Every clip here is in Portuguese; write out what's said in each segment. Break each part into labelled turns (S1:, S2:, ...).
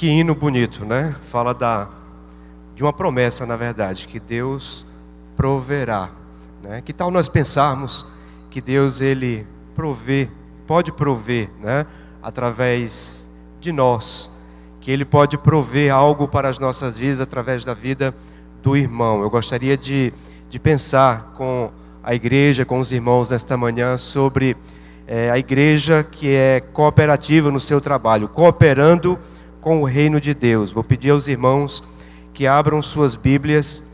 S1: Que hino bonito, né? Fala de uma promessa, na verdade, que Deus proverá, né? Que tal nós pensarmos que Deus, Ele pode prover, né? Através de nós, que Ele pode prover algo para as nossas vidas através da vida do irmão. Eu gostaria de pensar com a igreja, com os irmãos nesta manhã sobre a igreja que é cooperativa no seu trabalho, cooperando com o reino de Deus. Vou pedir aos irmãos que abram suas Bíblias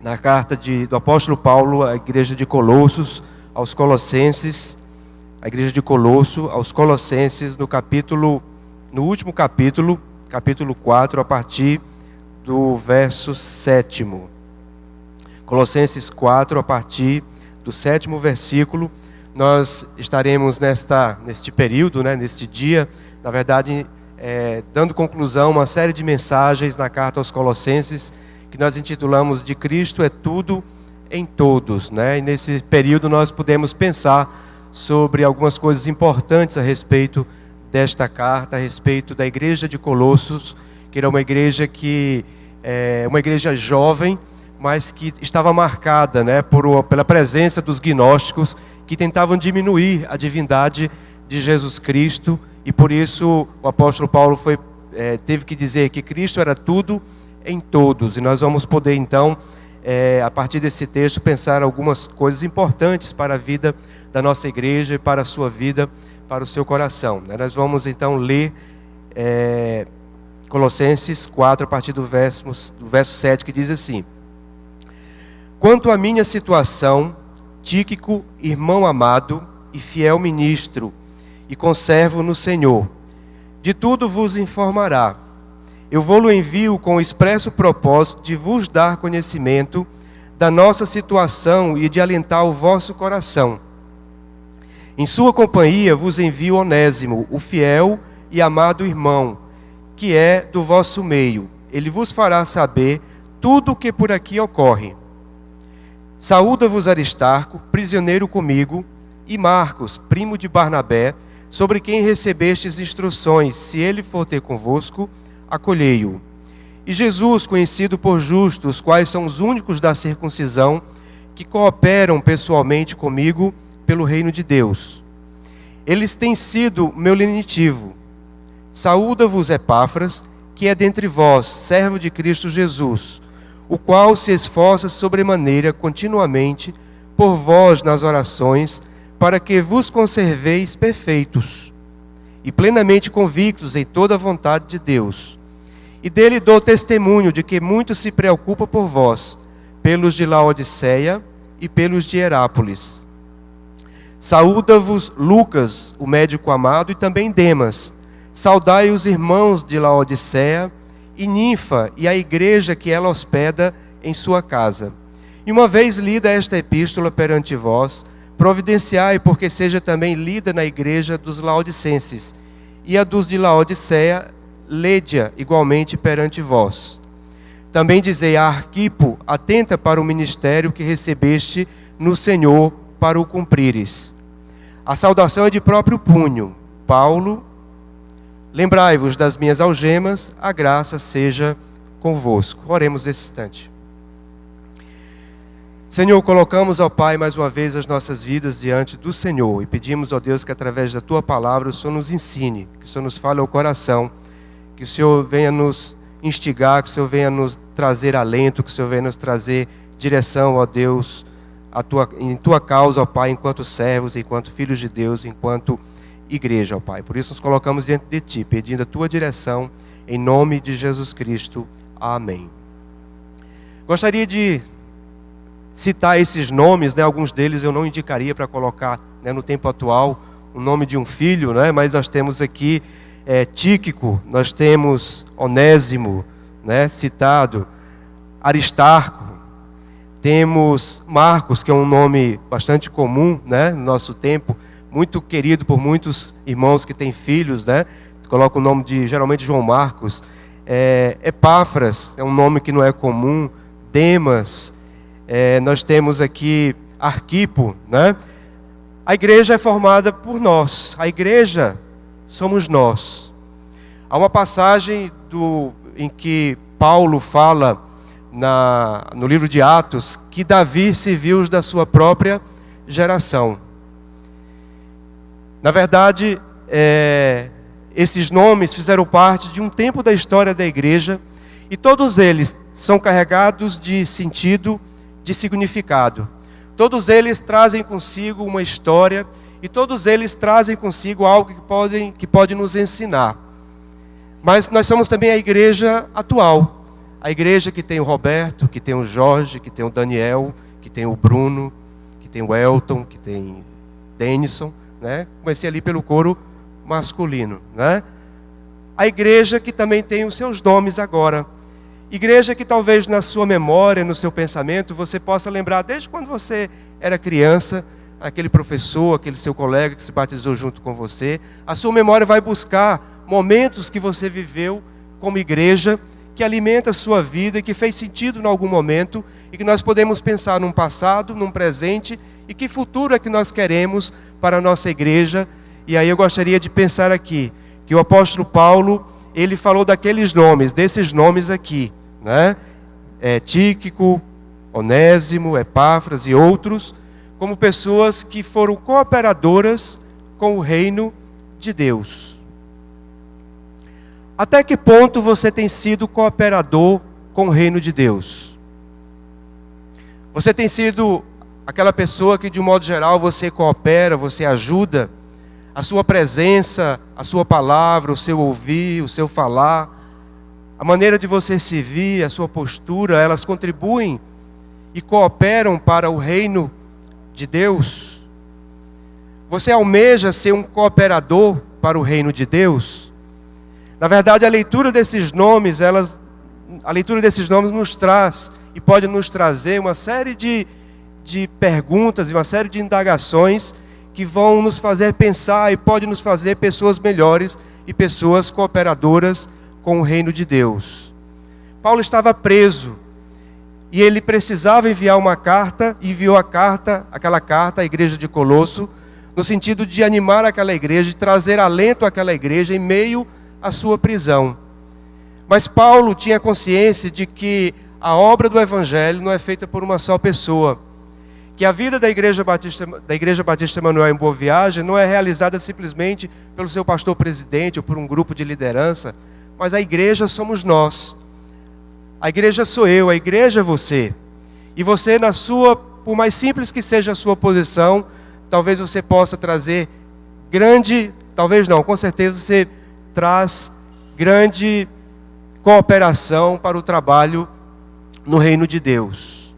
S1: na carta do apóstolo Paulo à igreja de Colossos, aos Colossenses, a igreja de Colosso, aos Colossenses, no último capítulo 4, a partir do verso 7. Colossenses 4, a partir do 7º versículo. Nós estaremos neste período, né, neste dia, na verdade, dando conclusão a uma série de mensagens na carta aos Colossenses, que nós intitulamos de Cristo é tudo em todos, né? E nesse período nós podemos pensar sobre algumas coisas importantes a respeito desta carta, a respeito da igreja de Colossos, que era uma igreja uma igreja jovem, mas que estava marcada, né, pela presença dos gnósticos, que tentavam diminuir a divindade de Jesus Cristo, e por isso o apóstolo Paulo teve que dizer que Cristo era tudo em todos. E nós vamos poder então, a partir desse texto, pensar algumas coisas importantes para a vida da nossa igreja e para a sua vida, para o seu coração. Nós vamos então ler Colossenses 4, a partir do verso 7, que diz assim: Quanto à minha situação, Tíquico, irmão amado e fiel ministro, e conservo no Senhor, de tudo vos informará. Eu vou-lo envio com o expresso propósito de vos dar conhecimento da nossa situação e de alentar o vosso coração. Em sua companhia vos envio Onésimo, o fiel e amado irmão, que é do vosso meio. Ele vos fará saber tudo o que por aqui ocorre. Saúda-vos Aristarco, prisioneiro comigo, e Marcos, primo de Barnabé, sobre quem recebestes instruções. Se ele for ter convosco, acolhei-o. E Jesus, conhecido por justos, quais são os únicos da circuncisão, que cooperam pessoalmente comigo pelo reino de Deus. Eles têm sido meu lenitivo. Saúda-vos Epáfras, que é dentre vós, servo de Cristo Jesus, o qual se esforça sobremaneira continuamente por vós nas orações, para que vos conserveis perfeitos e plenamente convictos em toda a vontade de Deus. E dele dou testemunho de que muito se preocupa por vós, pelos de Laodiceia e pelos de Herápolis. Saúda-vos Lucas, o médico amado, e também Demas. Saudai os irmãos de Laodiceia e Ninfa e a igreja que ela hospeda em sua casa. E uma vez lida esta epístola perante vós, providenciai porque seja também lida na igreja dos laodicenses, e a dos de Laodiceia, lede-a igualmente perante vós. Também dizei a Arquipo, atenta para o ministério que recebeste no Senhor para o cumprires. A saudação é de próprio punho. Paulo, lembrai-vos das minhas algemas, a graça seja convosco. Oremos nesse instante. Senhor, colocamos, ó Pai, mais uma vez as nossas vidas diante do Senhor e pedimos, ó Deus, que através da Tua palavra o Senhor nos ensine, que o Senhor nos fale ao coração, que o Senhor venha nos instigar, que o Senhor venha nos trazer alento, que o Senhor venha nos trazer direção, ó Deus, em Tua causa, ó Pai, enquanto servos, enquanto filhos de Deus, enquanto igreja, ó Pai. Por isso nos colocamos diante de Ti, pedindo a Tua direção, em nome de Jesus Cristo. Amém. Gostaria de citar esses nomes, né? Alguns deles eu não indicaria para colocar, né, no tempo atual o nome de um filho, né? Mas nós temos aqui Tíquico, nós temos Onésimo, né, citado, Aristarco, temos Marcos, que é um nome bastante comum, né, no nosso tempo, muito querido por muitos irmãos que têm filhos, né? Coloca o nome de geralmente João Marcos. Epáfras é um nome que não é comum. Demas. Nós temos aqui Arquipo, né? A igreja é formada por nós. A igreja somos nós. Há uma passagem em que Paulo fala no livro de Atos que Davi serviu os da sua própria geração. Na verdade, esses nomes fizeram parte de um tempo da história da igreja e todos eles são carregados de sentido, de significado. Todos eles trazem consigo uma história e todos eles trazem consigo algo que pode nos ensinar. Mas nós somos também a igreja atual. A igreja que tem o Roberto, que tem o Jorge, que tem o Daniel, que tem o Bruno, que tem o Elton, que tem Denison, né? Comecei ali pelo coro masculino, né? A igreja que também tem os seus nomes agora. Igreja que talvez na sua memória, no seu pensamento, você possa lembrar desde quando você era criança, aquele professor, aquele seu colega que se batizou junto com você. A sua memória vai buscar momentos que você viveu como igreja, que alimenta a sua vida e que fez sentido em algum momento e que nós podemos pensar num passado, num presente e que futuro é que nós queremos para a nossa igreja. E aí eu gostaria de pensar aqui, que o apóstolo Paulo, ele falou daqueles nomes, desses nomes aqui, né? Tíquico, Onésimo, Epáfras e outros, como pessoas que foram cooperadoras com o reino de Deus. Até que ponto você tem sido cooperador com o reino de Deus? Você tem sido aquela pessoa que de um modo geral você coopera, você ajuda? A sua presença, a sua palavra, o seu ouvir, o seu falar, a maneira de você servir, a sua postura, elas contribuem e cooperam para o reino de Deus? Você almeja ser um cooperador para o reino de Deus? Na verdade, a leitura desses nomes nos traz e pode nos trazer uma série de perguntas e uma série de indagações que vão nos fazer pensar e pode nos fazer pessoas melhores e pessoas cooperadoras com o reino de Deus. Paulo estava preso e ele precisava enviar uma carta, enviou aquela carta à igreja de Colosso, no sentido de animar aquela igreja, de trazer alento àquela igreja em meio à sua prisão. Mas Paulo tinha consciência de que a obra do evangelho não é feita por uma só pessoa, que a vida da Igreja Batista Emanuel em Boa Viagem não é realizada simplesmente pelo seu pastor presidente ou por um grupo de liderança, mas a igreja somos nós. A igreja sou eu, a igreja é você. E você por mais simples que seja a sua posição, talvez você possa trazer talvez não, com certeza você traz grande cooperação para o trabalho no reino de Deus.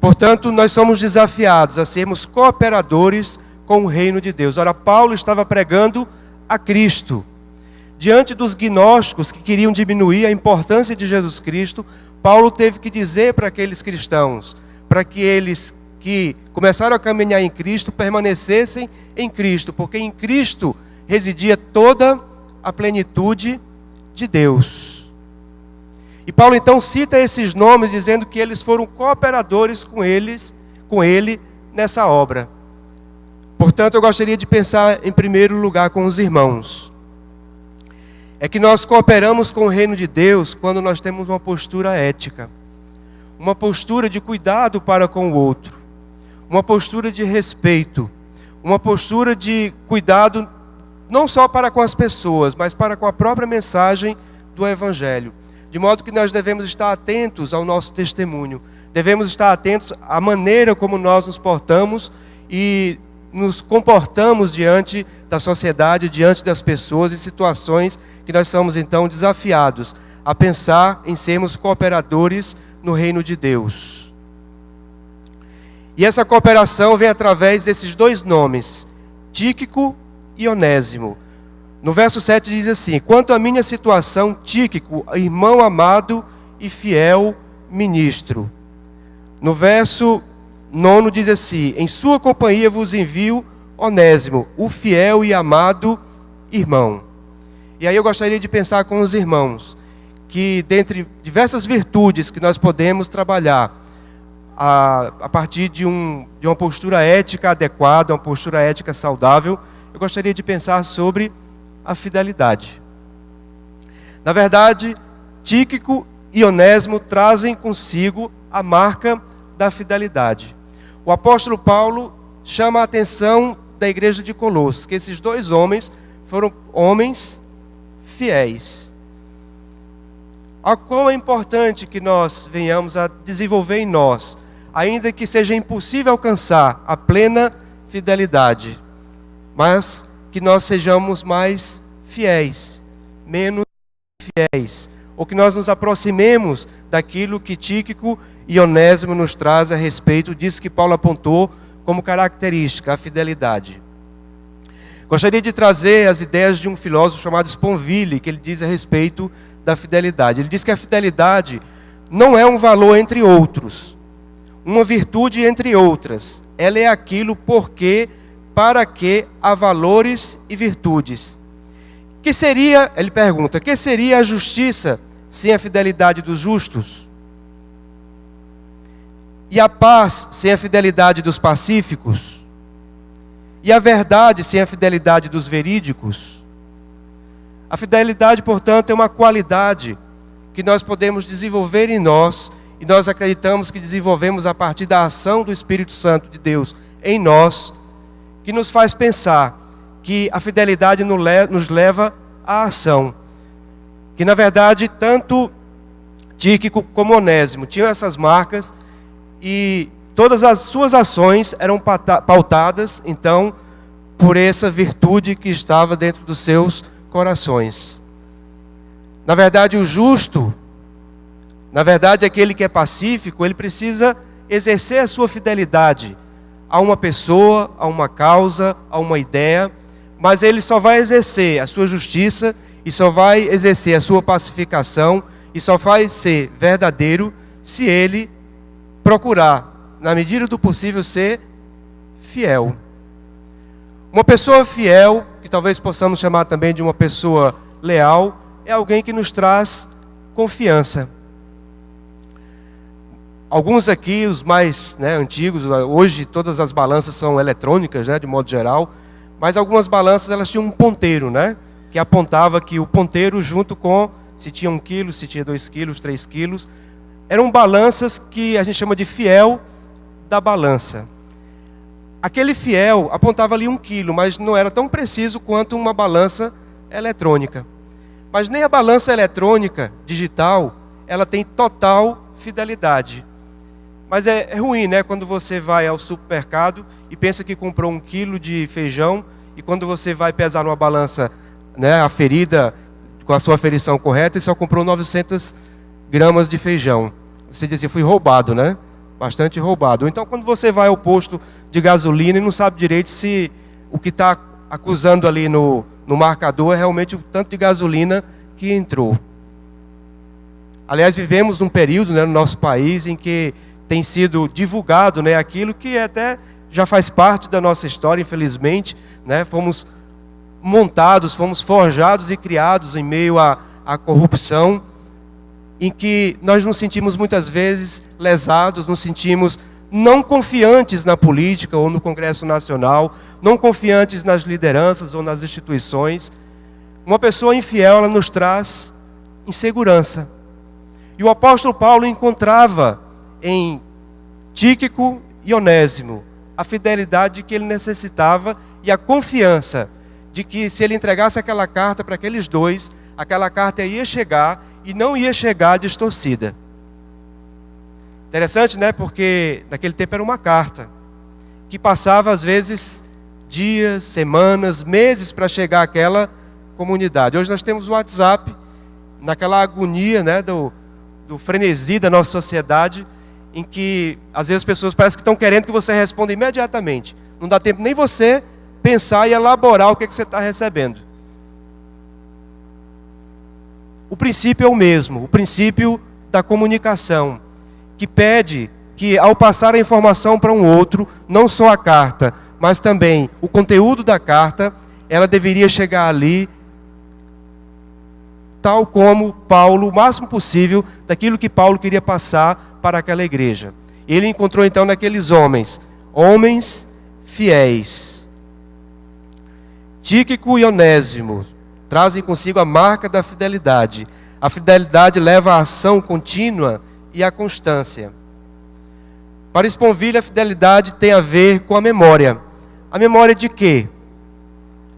S1: Portanto, nós somos desafiados a sermos cooperadores com o reino de Deus. Ora, Paulo estava pregando a Cristo. Diante dos gnósticos que queriam diminuir a importância de Jesus Cristo, Paulo teve que dizer para aqueles cristãos, para que eles que começaram a caminhar em Cristo, permanecessem em Cristo, porque em Cristo residia toda a plenitude de Deus. E Paulo então cita esses nomes, dizendo que eles foram cooperadores com ele nessa obra. Portanto, eu gostaria de pensar em primeiro lugar com os irmãos. É que nós cooperamos com o reino de Deus quando nós temos uma postura ética, uma postura de cuidado para com o outro, uma postura de respeito, uma postura de cuidado não só para com as pessoas, mas para com a própria mensagem do evangelho. De modo que nós devemos estar atentos ao nosso testemunho. Devemos estar atentos à maneira como nós nos portamos e nos comportamos diante da sociedade, diante das pessoas e situações que nós somos então desafiados a pensar em sermos cooperadores no reino de Deus. E essa cooperação vem através desses dois nomes, Tíquico e Onésimo. No verso 7 diz assim: quanto à minha situação, Tíquico, irmão amado e fiel ministro. No verso 9 diz assim: em sua companhia vos envio Onésimo, o fiel e amado irmão. E aí eu gostaria de pensar com os irmãos, que dentre diversas virtudes que nós podemos trabalhar, a partir de uma postura ética adequada, uma postura ética saudável, eu gostaria de pensar sobre a fidelidade. Na verdade, Tíquico e Onésimo trazem consigo a marca da fidelidade. O apóstolo Paulo chama a atenção da igreja de Colossos, que esses dois homens foram homens fiéis. A qual é importante que nós venhamos a desenvolver em nós, ainda que seja impossível alcançar a plena fidelidade, mas que nós sejamos mais fiéis, menos fiéis, ou que nós nos aproximemos daquilo que Tíquico e Onésimo nos traz a respeito disso que Paulo apontou como característica, a fidelidade. Gostaria de trazer as ideias de um filósofo chamado Sponville, que ele diz a respeito da fidelidade. Ele diz que a fidelidade não é um valor entre outros, uma virtude entre outras. Ela é aquilo porque, para que há valores e virtudes. Que seria, ele pergunta, que seria a justiça sem a fidelidade dos justos? E a paz sem a fidelidade dos pacíficos? E a verdade sem a fidelidade dos verídicos? A fidelidade, portanto, é uma qualidade que nós podemos desenvolver em nós, e nós acreditamos que desenvolvemos a partir da ação do Espírito Santo de Deus em nós, que nos faz pensar que a fidelidade nos leva à ação. Que, na verdade, tanto Tíquico como Onésimo tinham essas marcas, e todas as suas ações eram pautadas, então, por essa virtude que estava dentro dos seus corações. Na verdade, o justo, na verdade, aquele que é pacífico, ele precisa exercer a sua fidelidade a uma pessoa, a uma causa, a uma ideia, mas ele só vai exercer a sua justiça e só vai exercer a sua pacificação e só vai ser verdadeiro se ele procurar, na medida do possível, ser fiel. Uma pessoa fiel, que talvez possamos chamar também de uma pessoa leal, é alguém que nos traz confiança. Alguns aqui, os mais antigos, hoje todas as balanças são eletrônicas, de modo geral, mas algumas balanças elas tinham um ponteiro, que apontava que o ponteiro junto com, se tinha 1 quilo, se tinha 2 quilos, 3 quilos, eram balanças que a gente chama de fiel da balança. Aquele fiel apontava ali 1 quilo, mas não era tão preciso quanto uma balança eletrônica. Mas nem a balança eletrônica, digital, ela tem total fidelidade. Mas é ruim, quando você vai ao supermercado e pensa que comprou 1 quilo de feijão, e quando você vai pesar numa balança, aferida, com a sua aferição correta, e só comprou 900 gramas de feijão. Você diz assim, fui roubado, bastante roubado. Então, quando você vai ao posto de gasolina e não sabe direito se o que está acusando ali no marcador é realmente o tanto de gasolina que entrou. Aliás, vivemos num período no nosso país em que tem sido divulgado aquilo que até já faz parte da nossa história, infelizmente. Fomos montados, fomos forjados e criados em meio à corrupção, em que nós nos sentimos muitas vezes lesados, nos sentimos não confiantes na política ou no Congresso Nacional, não confiantes nas lideranças ou nas instituições. Uma pessoa infiel, ela nos traz insegurança. E o apóstolo Paulo encontrava em Tíquico e Onésimo a fidelidade que ele necessitava e a confiança de que se ele entregasse aquela carta para aqueles dois, aquela carta ia chegar e não ia chegar distorcida. Interessante, porque naquele tempo era uma carta que passava às vezes dias, semanas, meses para chegar àquela comunidade. Hoje nós temos o WhatsApp, naquela agonia do frenesi da nossa sociedade, em que às vezes as pessoas parecem que estão querendo que você responda imediatamente. Não dá tempo nem você pensar e elaborar o que você está recebendo. O princípio é o mesmo, o princípio da comunicação, que pede que ao passar a informação para um outro, não só a carta, mas também o conteúdo da carta, ela deveria chegar ali tal como Paulo, o máximo possível daquilo que Paulo queria passar para aquela igreja. Ele encontrou então naqueles homens fiéis. Tíquico e Onésimo trazem consigo a marca da fidelidade. A fidelidade leva à ação contínua e à constância. Para Sponville, a fidelidade tem a ver com a memória. A memória de quê?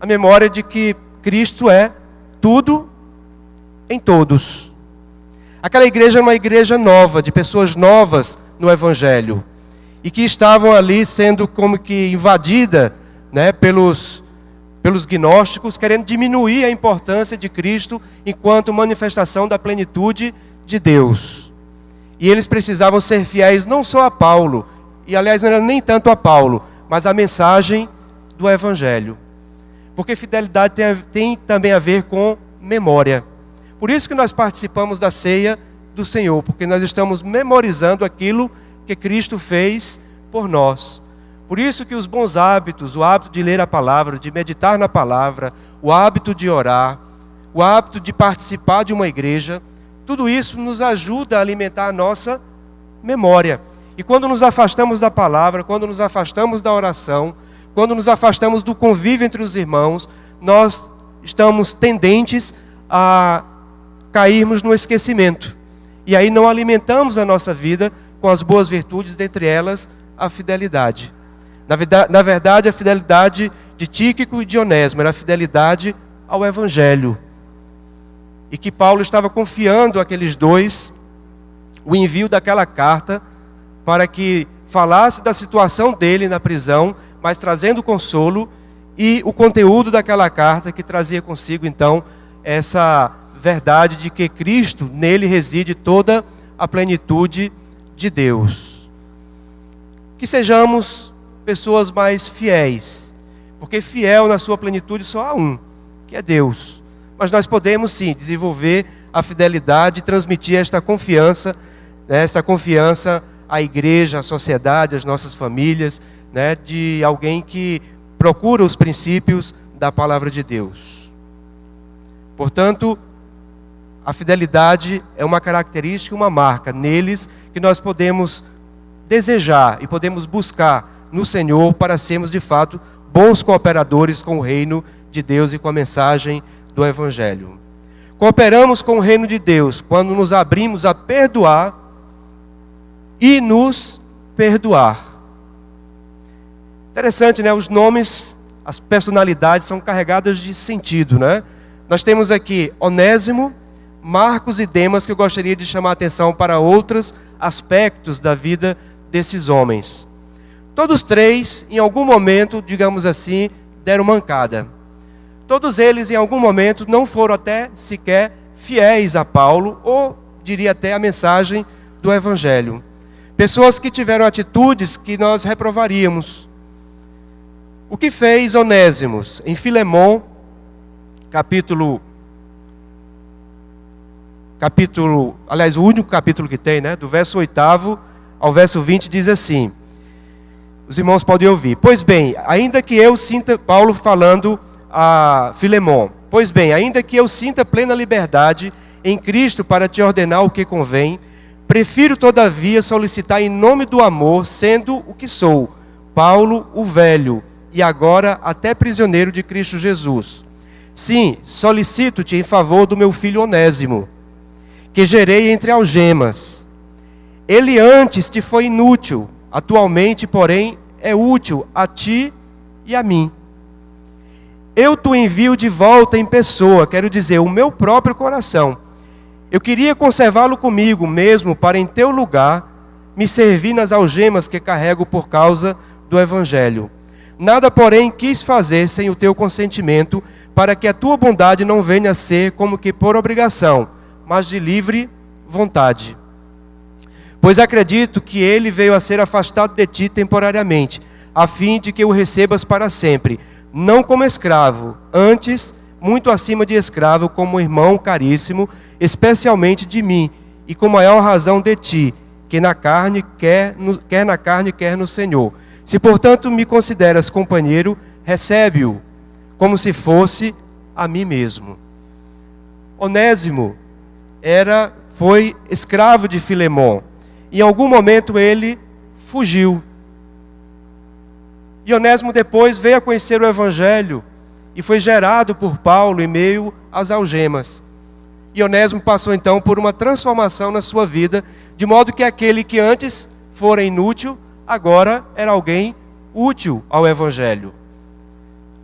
S1: A memória de que Cristo é tudo em todos. Aquela igreja é uma igreja nova, de pessoas novas no Evangelho, e que estavam ali sendo como que invadida, né, pelos gnósticos, querendo diminuir a importância de Cristo enquanto manifestação da plenitude de Deus. E eles precisavam ser fiéis não só a Paulo, e aliás não era nem tanto a Paulo, mas a mensagem do Evangelho. Porque fidelidade tem também a ver com memória. Por isso que nós participamos da ceia do Senhor, porque nós estamos memorizando aquilo que Cristo fez por nós. Por isso que os bons hábitos, o hábito de ler a palavra, de meditar na palavra, o hábito de orar, o hábito de participar de uma igreja, tudo isso nos ajuda a alimentar a nossa memória. E quando nos afastamos da palavra, quando nos afastamos da oração, quando nos afastamos do convívio entre os irmãos, nós estamos tendentes a cairmos no esquecimento. E aí não alimentamos a nossa vida com as boas virtudes, dentre elas a fidelidade. Na verdade, a fidelidade de Tíquico e de Onésimo era a fidelidade ao Evangelho. E que Paulo estava confiando àqueles dois o envio daquela carta para que falasse da situação dele na prisão, mas trazendo consolo, e o conteúdo daquela carta que trazia consigo então essa verdade de que Cristo, nele reside toda a plenitude de Deus. Que sejamos pessoas mais fiéis, porque fiel na sua plenitude só há um, que é Deus. Mas nós podemos sim desenvolver a fidelidade e transmitir esta confiança à igreja, à sociedade, às nossas famílias, né, de alguém que procura os princípios da palavra de Deus. Portanto, a fidelidade é uma característica, uma marca neles que nós podemos desejar e podemos buscar no Senhor para sermos de fato bons cooperadores com o reino de Deus e com a mensagem do Evangelho. Cooperamos com o reino de Deus quando nos abrimos a perdoar e nos perdoar. Interessante, né? Os nomes, as personalidades são carregadas de sentido, né? Nós temos aqui Onésimo, Marcos e Demas, que eu gostaria de chamar a atenção para outros aspectos da vida desses homens. Todos três, em algum momento, digamos assim, deram mancada. Todos eles, em algum momento, não foram até sequer fiéis a Paulo, ou diria até a mensagem do Evangelho. Pessoas que tiveram atitudes que nós reprovaríamos. O que fez Onésimo? Em Filemão, aliás, o único capítulo que tem, né? Do verso 8º ao verso 20, diz assim. Os irmãos podem ouvir. Pois bem, ainda que eu sinta, Paulo falando a Filemão, pois bem, ainda que eu sinta plena liberdade em Cristo para te ordenar o que convém, prefiro todavia solicitar em nome do amor, sendo o que sou, Paulo o velho, e agora até prisioneiro de Cristo Jesus. Sim, solicito-te em favor do meu filho Onésimo, que gerei entre algemas. Ele antes te foi inútil, atualmente, porém, é útil a ti e a mim. Eu te envio de volta em pessoa, quero dizer, o meu próprio coração. Eu queria conservá-lo comigo mesmo, para em teu lugar me servir nas algemas que carrego por causa do Evangelho. Nada, porém, quis fazer sem o teu consentimento, para que a tua bondade não venha a ser como que por obrigação, mas de livre vontade. Pois acredito que ele veio a ser afastado de ti temporariamente, a fim de que o recebas para sempre, não como escravo, antes, muito acima de escravo, como irmão caríssimo, especialmente de mim, e com maior razão de ti, que na carne, quer na carne, quer no Senhor. Se, portanto, me consideras companheiro, recebe-o, como se fosse a mim mesmo. Onésimo foi escravo de Filemão. Em algum momento ele fugiu. E Onésimo depois veio a conhecer o Evangelho e foi gerado por Paulo em meio às algemas. E Onésimo passou então por uma transformação na sua vida, de modo que aquele que antes fora inútil, agora era alguém útil ao Evangelho.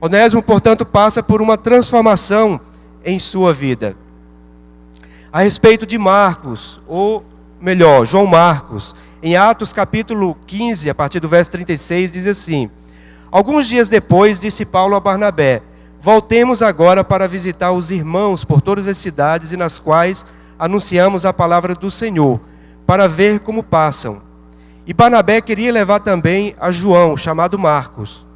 S1: Onésimo, portanto, passa por uma transformação em sua vida. A respeito de Marcos, ou melhor, João Marcos, em Atos capítulo 15, a partir do verso 36, diz assim: alguns dias depois, disse Paulo a Barnabé: voltemos agora para visitar os irmãos por todas as cidades e nas quais anunciamos a palavra do Senhor, para ver como passam. E Barnabé queria levar também a João, chamado Marcos.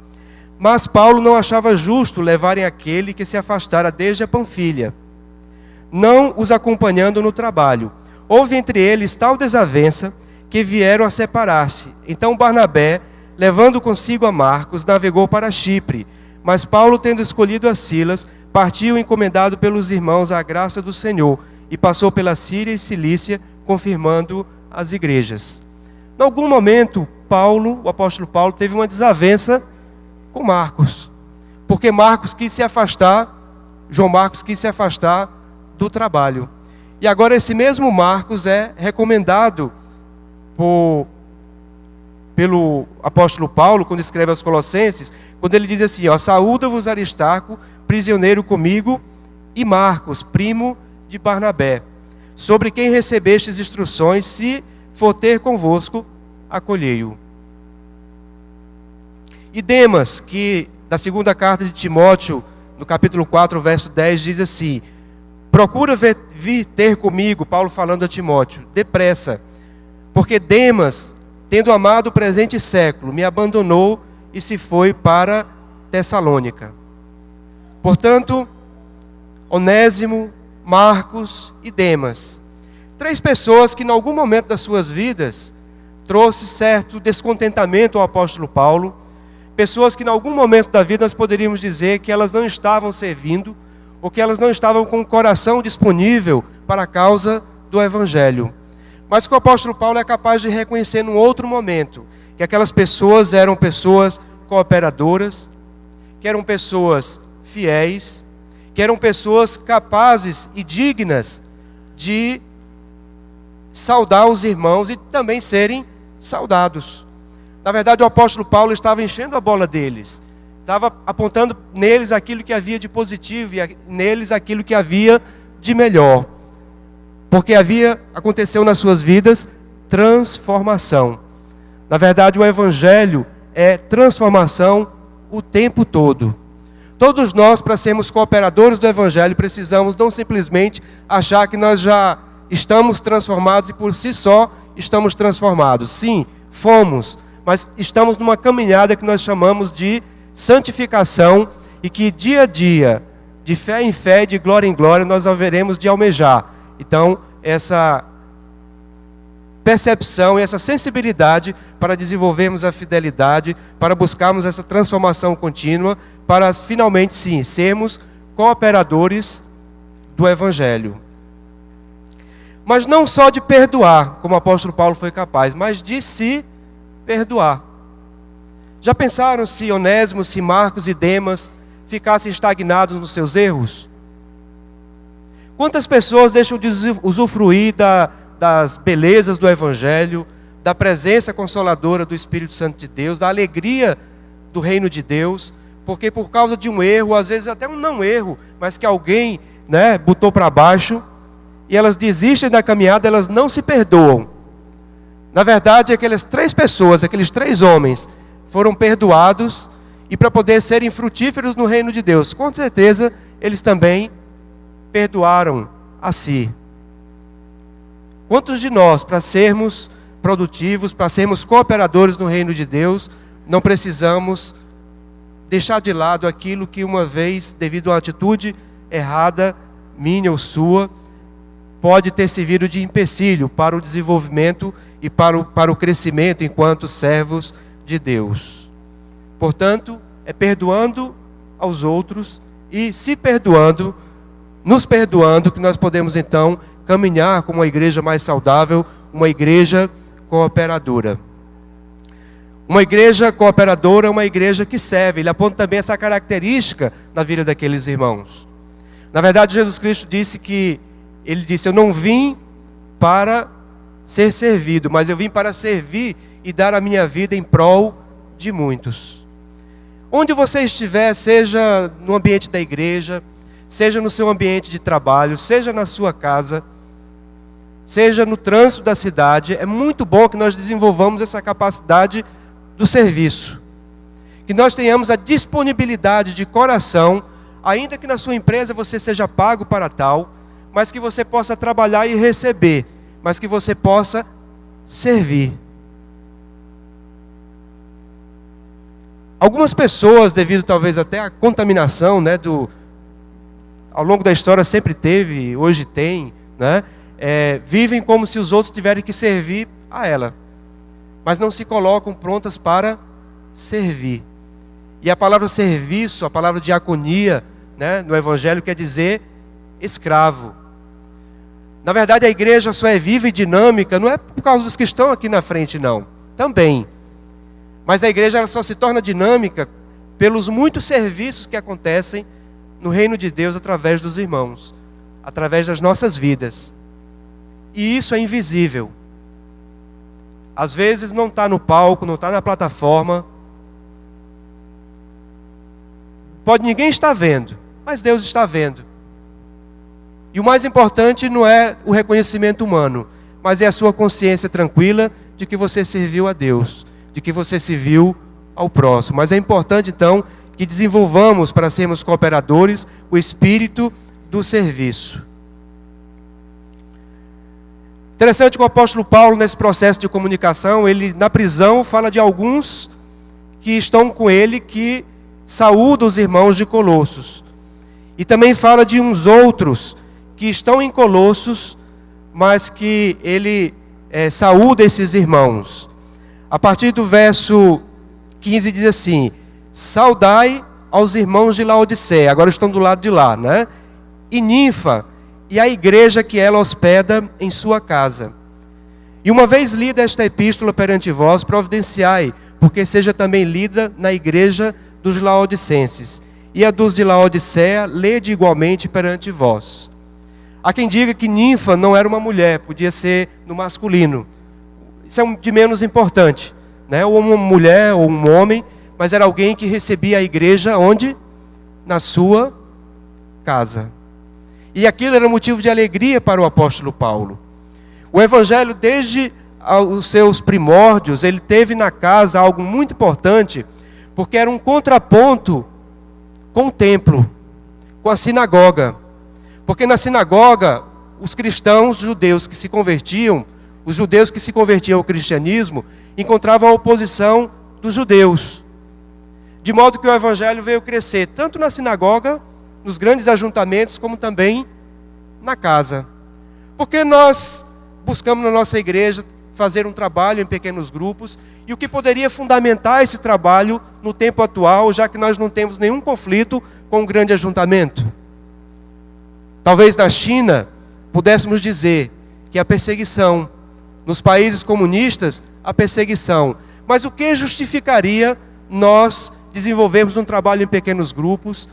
S1: Mas Paulo não achava justo levarem aquele que se afastara desde a Panfilha, não os acompanhando no trabalho. Houve entre eles tal desavença que vieram a separar-se. Então Barnabé, levando consigo a Marcos, navegou para Chipre. Mas Paulo, tendo escolhido a Silas, partiu encomendado pelos irmãos à graça do Senhor, e passou pela Síria e Cilícia, confirmando as igrejas. Em algum momento, o apóstolo Paulo, teve uma desavença com Marcos, porque Marcos quis se afastar, João Marcos quis se afastar do trabalho. E agora esse mesmo Marcos é recomendado pelo apóstolo Paulo, quando escreve aos Colossenses, quando ele diz assim: saúda-vos Aristarco, prisioneiro comigo, e Marcos, primo de Barnabé, sobre quem recebestes instruções, se for ter convosco, acolhei-o. E Demas, que da segunda carta de Timóteo, no capítulo 4, verso 10, diz assim: procura vir ter comigo, Paulo falando a Timóteo, depressa, porque Demas, tendo amado o presente século, me abandonou e se foi para Tessalônica. Portanto, Onésimo, Marcos e Demas, 3 pessoas que em algum momento das suas vidas trouxe certo descontentamento ao apóstolo Paulo, pessoas que em algum momento da vida nós poderíamos dizer que elas não estavam servindo, ou que elas não estavam com o coração disponível para a causa do Evangelho. Mas que o apóstolo Paulo é capaz de reconhecer num outro momento, que aquelas pessoas eram pessoas cooperadoras, que eram pessoas fiéis, que eram pessoas capazes e dignas de saudar os irmãos e também serem saudados. Na verdade, o apóstolo Paulo estava enchendo a bola deles, estava apontando neles aquilo que havia de positivo e neles aquilo que havia de melhor. Porque aconteceu nas suas vidas transformação. Na verdade, o Evangelho é transformação o tempo todo. Todos nós, para sermos cooperadores do Evangelho, precisamos não simplesmente achar que nós já estamos transformados e por si só estamos transformados. Sim, fomos, mas estamos numa caminhada que nós chamamos de santificação e que dia a dia, de fé em fé, de glória em glória, nós haveremos de almejar. Então, essa percepção e essa sensibilidade para desenvolvermos a fidelidade, para buscarmos essa transformação contínua, para finalmente, sim, sermos cooperadores do Evangelho. Mas não só de perdoar, como o apóstolo Paulo foi capaz, mas de se perdoar. Já pensaram se Onésimo, se Marcos e Demas ficassem estagnados nos seus erros? Quantas pessoas deixam de usufruir das belezas do Evangelho, da presença consoladora do Espírito Santo de Deus, da alegria do reino de Deus, porque por causa de um erro, às vezes até um não erro, mas que alguém botou para baixo, e elas desistem da caminhada, elas não se perdoam. Na verdade, aquelas 3 pessoas, aqueles 3 homens, foram perdoados, e para poder serem frutíferos no reino de Deus, com certeza, eles também perdoaram a si. Quantos de nós, para sermos produtivos, para sermos cooperadores no reino de Deus, não precisamos deixar de lado aquilo que uma vez, devido a uma atitude errada, minha ou sua, pode ter servido de empecilho para o desenvolvimento e para o crescimento enquanto servos de Deus. Portanto, é perdoando aos outros e se perdoando, nos perdoando, que nós podemos então caminhar como uma igreja mais saudável, uma igreja cooperadora. Uma igreja cooperadora é uma igreja que serve. Ele aponta também essa característica na vida daqueles irmãos. Na verdade, Jesus Cristo disse que ele disse: eu não vim para ser servido, mas eu vim para servir e dar a minha vida em prol de muitos. Onde você estiver, seja no ambiente da igreja, seja no seu ambiente de trabalho, seja na sua casa, seja no trânsito da cidade, é muito bom que nós desenvolvamos essa capacidade do serviço. Que nós tenhamos a disponibilidade de coração, ainda que na sua empresa você seja pago para tal, mas que você possa trabalhar e receber, mas que você possa servir. Algumas pessoas, devido talvez até à contaminação, né, ao longo da história sempre teve, hoje tem, né, vivem como se os outros tiverem que servir a ela, mas não se colocam prontas para servir. E a palavra serviço, a palavra diaconia, né, no Evangelho quer dizer escravo. Na verdade, a igreja só é viva e dinâmica, não é por causa dos que estão aqui na frente, não. Também. Mas a igreja ela só se torna dinâmica pelos muitos serviços que acontecem no reino de Deus através dos irmãos, através das nossas vidas. E isso é invisível. Às vezes não está no palco, não está na plataforma. Pode ninguém estar vendo, mas Deus está vendo. E o mais importante não é o reconhecimento humano, mas é a sua consciência tranquila de que você serviu a Deus, de que você serviu ao próximo. Mas é importante então que desenvolvamos, para sermos cooperadores, o espírito do serviço. Interessante que o apóstolo Paulo, nesse processo de comunicação, ele na prisão fala de alguns que estão com ele, que saúda os irmãos de Colossos. E também fala de uns outros que estão em Colossos, mas que ele saúda esses irmãos. A partir do verso 15 diz assim: saudai aos irmãos de Laodiceia, agora estão do lado de lá, né? E Ninfa, e a igreja que ela hospeda em sua casa. E uma vez lida esta epístola perante vós, providenciai, porque seja também lida na igreja dos laodicenses, e a dos de Laodiceia lede igualmente perante vós. Há quem diga que Ninfa não era uma mulher, podia ser no masculino. Isso é de menos importante, né? Ou uma mulher ou um homem, mas era alguém que recebia a igreja onde? Na sua casa. E aquilo era motivo de alegria para o apóstolo Paulo. O evangelho, desde os seus primórdios, ele teve na casa algo muito importante, porque era um contraponto com o templo, com a sinagoga. Porque na sinagoga, os cristãos judeus que se convertiam, os judeus que se convertiam ao cristianismo, encontravam a oposição dos judeus. De modo que o evangelho veio crescer, tanto na sinagoga, nos grandes ajuntamentos, como também na casa. Porque nós buscamos na nossa igreja fazer um trabalho em pequenos grupos, e o que poderia fundamentar esse trabalho no tempo atual, já que nós não temos nenhum conflito com um grande ajuntamento. Talvez na China pudéssemos dizer que a perseguição, nos países comunistas, a perseguição. Mas o que justificaria nós desenvolvermos um trabalho em pequenos grupos,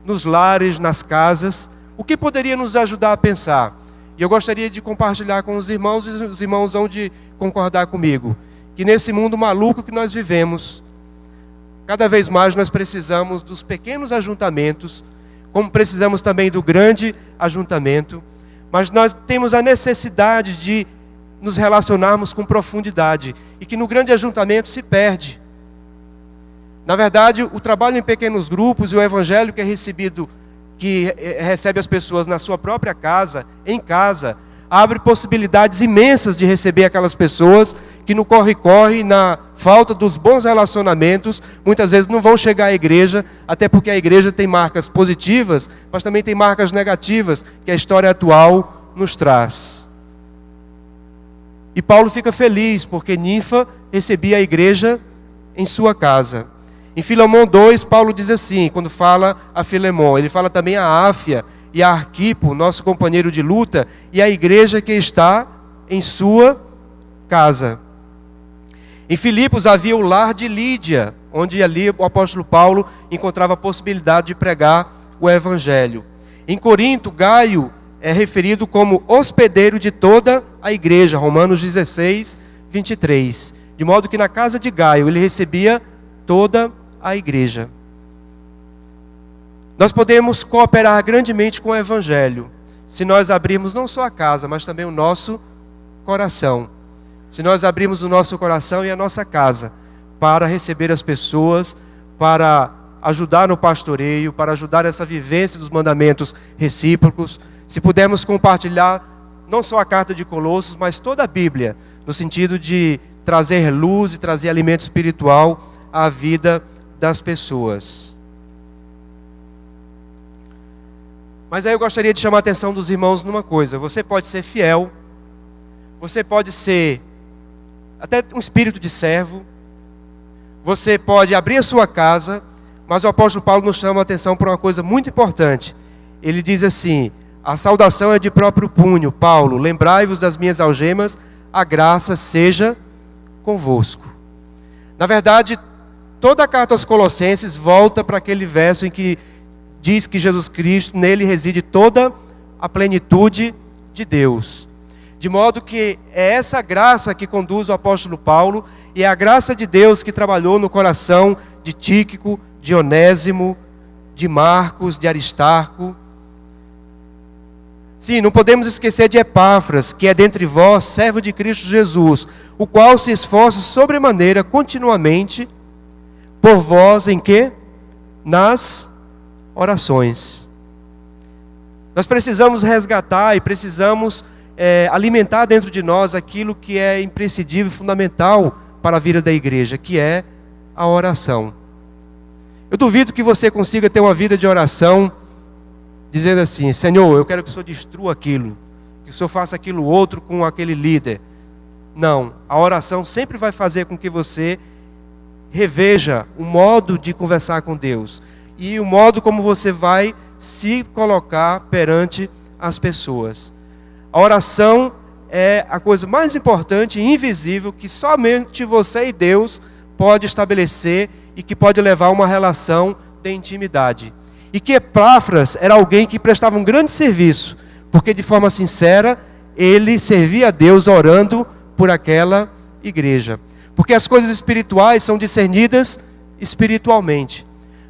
S1: nos lares, nas casas? O que poderia nos ajudar a pensar? E eu gostaria de compartilhar com os irmãos, e os irmãos hão de concordar comigo, que nesse mundo maluco que nós vivemos, cada vez mais nós precisamos dos pequenos ajuntamentos, como precisamos também do grande ajuntamento, mas nós temos a necessidade de nos relacionarmos com profundidade, e que no grande ajuntamento se perde. Na verdade, o trabalho em pequenos grupos e o evangelho que é recebido, que recebe as pessoas na sua própria casa, em casa, abre possibilidades imensas de receber aquelas pessoas que no corre-corre, na falta dos bons relacionamentos, muitas vezes não vão chegar à igreja, até porque a igreja tem marcas positivas, mas também tem marcas negativas, que a história atual nos traz. E Paulo fica feliz, porque Ninfa recebia a igreja em sua casa. Em Filemão 2, Paulo diz assim, quando fala a Filemão, ele fala também a Áfia e a Arquipo, nosso companheiro de luta, e a igreja que está em sua casa. Em Filipos havia o lar de Lídia, onde ali o apóstolo Paulo encontrava a possibilidade de pregar o evangelho. Em Corinto, Gaio é referido como hospedeiro de toda a igreja, Romanos 16, 23. De modo que na casa de Gaio ele recebia toda a igreja. Nós podemos cooperar grandemente com o Evangelho, se nós abrirmos não só a casa, mas também o nosso coração. Se nós abrirmos o nosso coração e a nossa casa para receber as pessoas, para ajudar no pastoreio, para ajudar nessa vivência dos mandamentos recíprocos, se pudermos compartilhar não só a carta de Colossos, mas toda a Bíblia, no sentido de trazer luz e trazer alimento espiritual à vida das pessoas. Mas aí eu gostaria de chamar a atenção dos irmãos numa coisa: você pode ser fiel, você pode ser até um espírito de servo, você pode abrir a sua casa, mas o apóstolo Paulo nos chama a atenção para uma coisa muito importante. Ele diz assim: a saudação é de próprio punho, Paulo, lembrai-vos das minhas algemas, a graça seja convosco. Na verdade, toda a carta aos Colossenses volta para aquele verso em que diz que Jesus Cristo, nele reside toda a plenitude de Deus. De modo que é essa graça que conduz o apóstolo Paulo, e é a graça de Deus que trabalhou no coração de Tíquico, de Onésimo, de Marcos, de Aristarco. Sim, não podemos esquecer de Epáfras, que é dentre vós, servo de Cristo Jesus, o qual se esforça sobremaneira continuamente por vós em quê? Nas orações. Nós precisamos resgatar e precisamos alimentar dentro de nós aquilo que é imprescindível e fundamental para a vida da igreja, que é a oração. Eu duvido que você consiga ter uma vida de oração dizendo assim: Senhor, eu quero que o Senhor destrua aquilo, que o Senhor faça aquilo outro com aquele líder. Não, a oração sempre vai fazer com que você reveja o modo de conversar com Deus e o modo como você vai se colocar perante as pessoas. A oração é a coisa mais importante e invisível que somente você e Deus pode estabelecer e que pode levar a uma relação de intimidade. E que Epáfras era alguém que prestava um grande serviço, porque de forma sincera ele servia a Deus orando por aquela igreja. Porque as coisas espirituais são discernidas espiritualmente.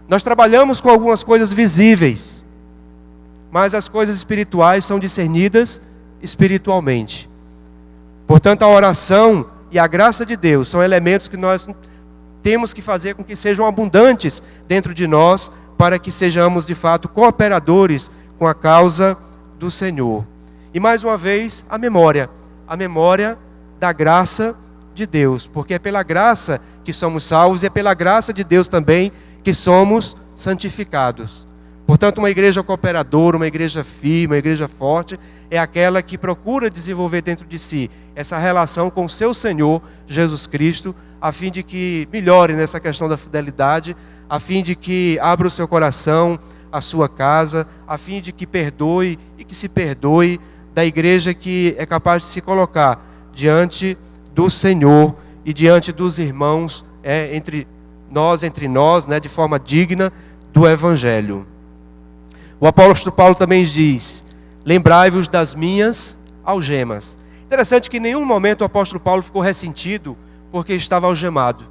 S1: Nós trabalhamos com algumas coisas visíveis, mas as coisas espirituais são discernidas espiritualmente. Portanto, a oração e a graça de Deus são elementos que nós temos que fazer com que sejam abundantes dentro de nós, para que sejamos de fato cooperadores com a causa do Senhor. E mais uma vez, a memória da graça de Deus, porque é pela graça que somos salvos e é pela graça de Deus também que somos santificados. Portanto, uma igreja cooperadora, uma igreja firme, uma igreja forte, é aquela que procura desenvolver dentro de si essa relação com o seu Senhor, Jesus Cristo, a fim de que melhore nessa questão da fidelidade, a fim de que abra o seu coração, a sua casa, a fim de que perdoe e que se perdoe, da igreja que é capaz de se colocar diante do Senhor e diante dos irmãos, entre nós, de forma digna do Evangelho. O apóstolo Paulo também diz: lembrai-vos das minhas algemas. Interessante que em nenhum momento o apóstolo Paulo ficou ressentido porque estava algemado.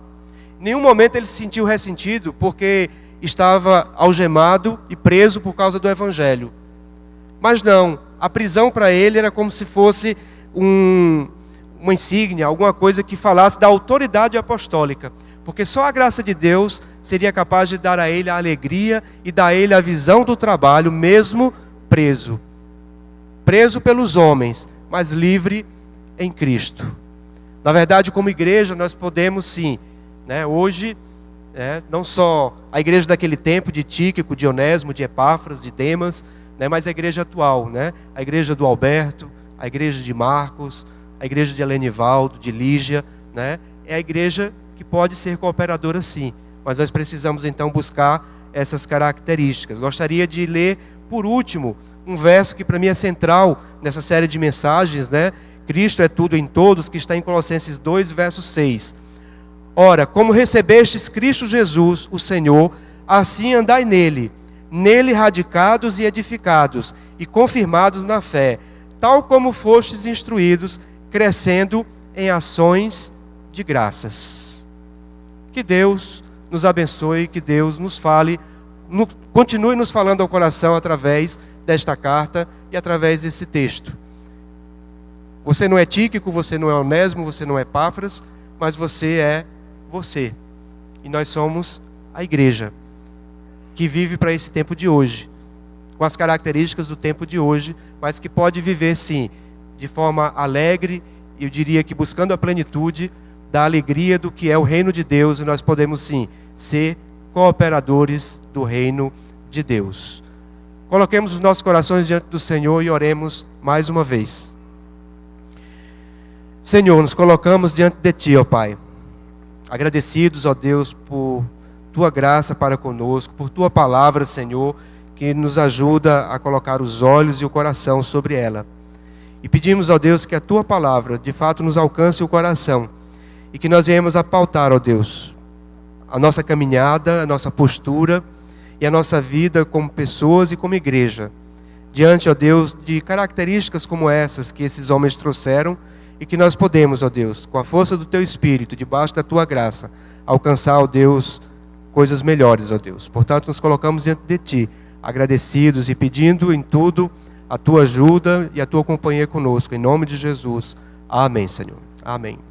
S1: Em nenhum momento ele se sentiu ressentido porque estava algemado e preso por causa do Evangelho. Mas não, a prisão para ele era como se fosse uma insígnia, alguma coisa que falasse da autoridade apostólica. Porque só a graça de Deus seria capaz de dar a ele a alegria e dar a ele a visão do trabalho, mesmo preso. Preso pelos homens, mas livre em Cristo. Na verdade, como igreja, nós podemos sim, hoje, não só a igreja daquele tempo, de Tíquico, de Onésimo, de Epáfras, de Demas, mas a igreja atual, a igreja do Alberto, a igreja de Marcos, a igreja de Helenivaldo, de Lígia, é a igreja que pode ser cooperadora sim, mas nós precisamos então buscar essas características. Gostaria de ler, por último, um verso que para mim é central nessa série de mensagens, Cristo é tudo em todos, que está em Colossenses 2, verso 6. Ora, como recebestes Cristo Jesus, o Senhor, assim andai nele, nele radicados e edificados e confirmados na fé, tal como fostes instruídos, crescendo em ações de graças. Que Deus nos abençoe, que Deus nos fale, continue nos falando ao coração através desta carta e através desse texto. Você não é Tíquico, você não é Onésimo, você não é Epáfras, mas você é você. E nós somos a igreja que vive para esse tempo de hoje, com as características do tempo de hoje, mas que pode viver sim, de forma alegre, eu diria que buscando a plenitude da alegria do que é o reino de Deus, e nós podemos sim ser cooperadores do reino de Deus. Coloquemos os nossos corações diante do Senhor e oremos mais uma vez. Senhor, nos colocamos diante de Ti, ó Pai, agradecidos, ó Deus, por Tua graça para conosco, por Tua palavra, Senhor, que nos ajuda a colocar os olhos e o coração sobre ela. E pedimos, ó Deus, que a Tua palavra, de fato, nos alcance o coração, e que nós venhamos a pautar, ó Deus, a nossa caminhada, a nossa postura e a nossa vida como pessoas e como igreja, diante, ó Deus, de características como essas que esses homens trouxeram, e que nós podemos, ó Deus, com a força do Teu Espírito, debaixo da Tua graça, alcançar, ó Deus, coisas melhores, ó Deus. Portanto, nos colocamos diante de Ti, agradecidos e pedindo em tudo a Tua ajuda e a Tua companhia conosco. Em nome de Jesus. Amém, Senhor. Amém.